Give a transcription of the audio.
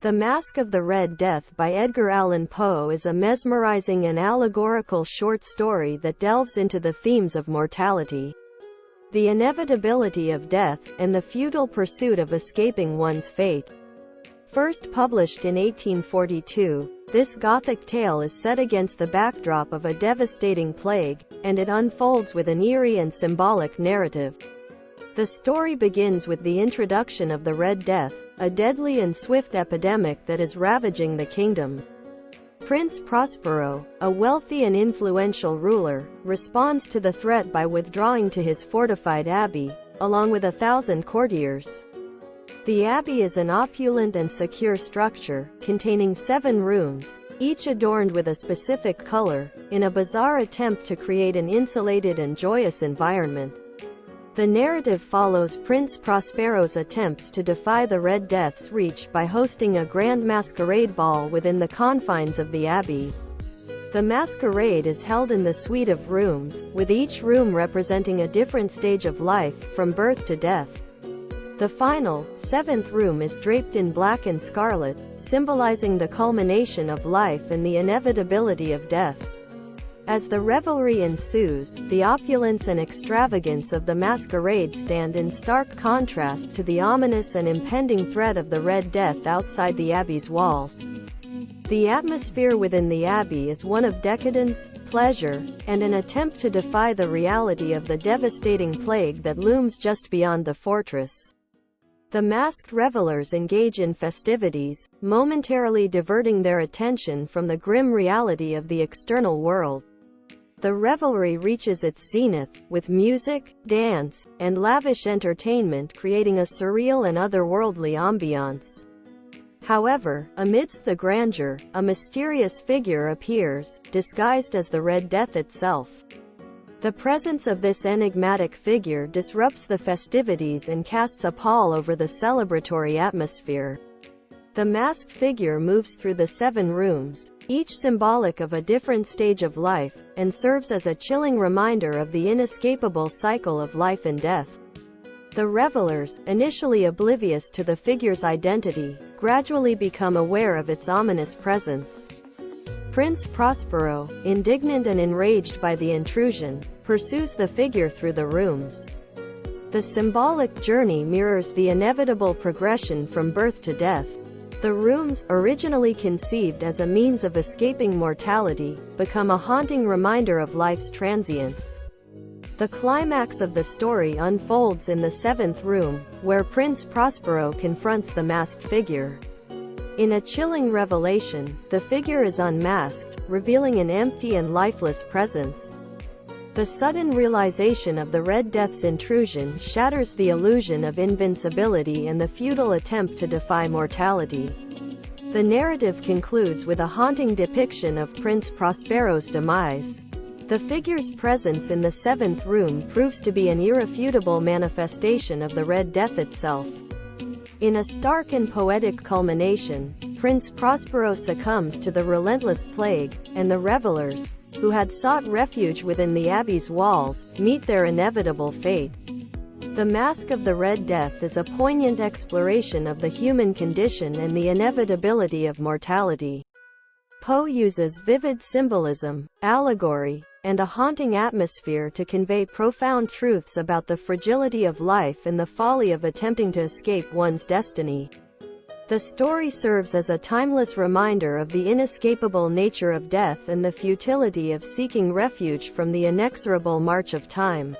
The Masque of the Red Death by Edgar Allan Poe is a mesmerizing and allegorical short story that delves into the themes of mortality, the inevitability of death, and the futile pursuit of escaping one's fate. First published in 1842, this Gothic tale is set against the backdrop of a devastating plague, and it unfolds with an eerie and symbolic narrative. The story begins with the introduction of the Red Death, a deadly and swift epidemic that is ravaging the kingdom. Prince Prospero, a wealthy and influential ruler, responds to the threat by withdrawing to his fortified abbey, along with 1,000 courtiers. The abbey is an opulent and secure structure, containing 7 rooms, each adorned with a specific color, in a bizarre attempt to create an insulated and joyous environment. The narrative follows Prince Prospero's attempts to defy the Red Death's reach by hosting a grand masquerade ball within the confines of the abbey. The masquerade is held in the suite of rooms, with each room representing a different stage of life, from birth to death. The final, 7th room is draped in black and scarlet, symbolizing the culmination of life and the inevitability of death. As the revelry ensues, the opulence and extravagance of the masquerade stand in stark contrast to the ominous and impending threat of the Red Death outside the abbey's walls. The atmosphere within the abbey is one of decadence, pleasure, and an attempt to defy the reality of the devastating plague that looms just beyond the fortress. The masked revelers engage in festivities, momentarily diverting their attention from the grim reality of the external world. The revelry reaches its zenith, with music, dance, and lavish entertainment creating a surreal and otherworldly ambiance. However, amidst the grandeur, a mysterious figure appears, disguised as the Red Death itself. The presence of this enigmatic figure disrupts the festivities and casts a pall over the celebratory atmosphere. The masked figure moves through the 7 rooms, each symbolic of a different stage of life, and serves as a chilling reminder of the inescapable cycle of life and death. The revelers, initially oblivious to the figure's identity, gradually become aware of its ominous presence. Prince Prospero, indignant and enraged by the intrusion, pursues the figure through the rooms. The symbolic journey mirrors the inevitable progression from birth to death. The rooms, originally conceived as a means of escaping mortality, become a haunting reminder of life's transience. The climax of the story unfolds in the 7th room, where Prince Prospero confronts the masked figure. In a chilling revelation, the figure is unmasked, revealing an empty and lifeless presence. The sudden realization of the Red Death's intrusion shatters the illusion of invincibility and the futile attempt to defy mortality. The narrative concludes with a haunting depiction of Prince Prospero's demise. The figure's presence in the 7th room proves to be an irrefutable manifestation of the Red Death itself. In a stark and poetic culmination, Prince Prospero succumbs to the relentless plague, and the revelers, who had sought refuge within the abbey's walls, meet their inevitable fate. The Masque of the Red Death is a poignant exploration of the human condition and the inevitability of mortality. Poe uses vivid symbolism, allegory, and a haunting atmosphere to convey profound truths about the fragility of life and the folly of attempting to escape one's destiny. The story serves as a timeless reminder of the inescapable nature of death and the futility of seeking refuge from the inexorable march of time.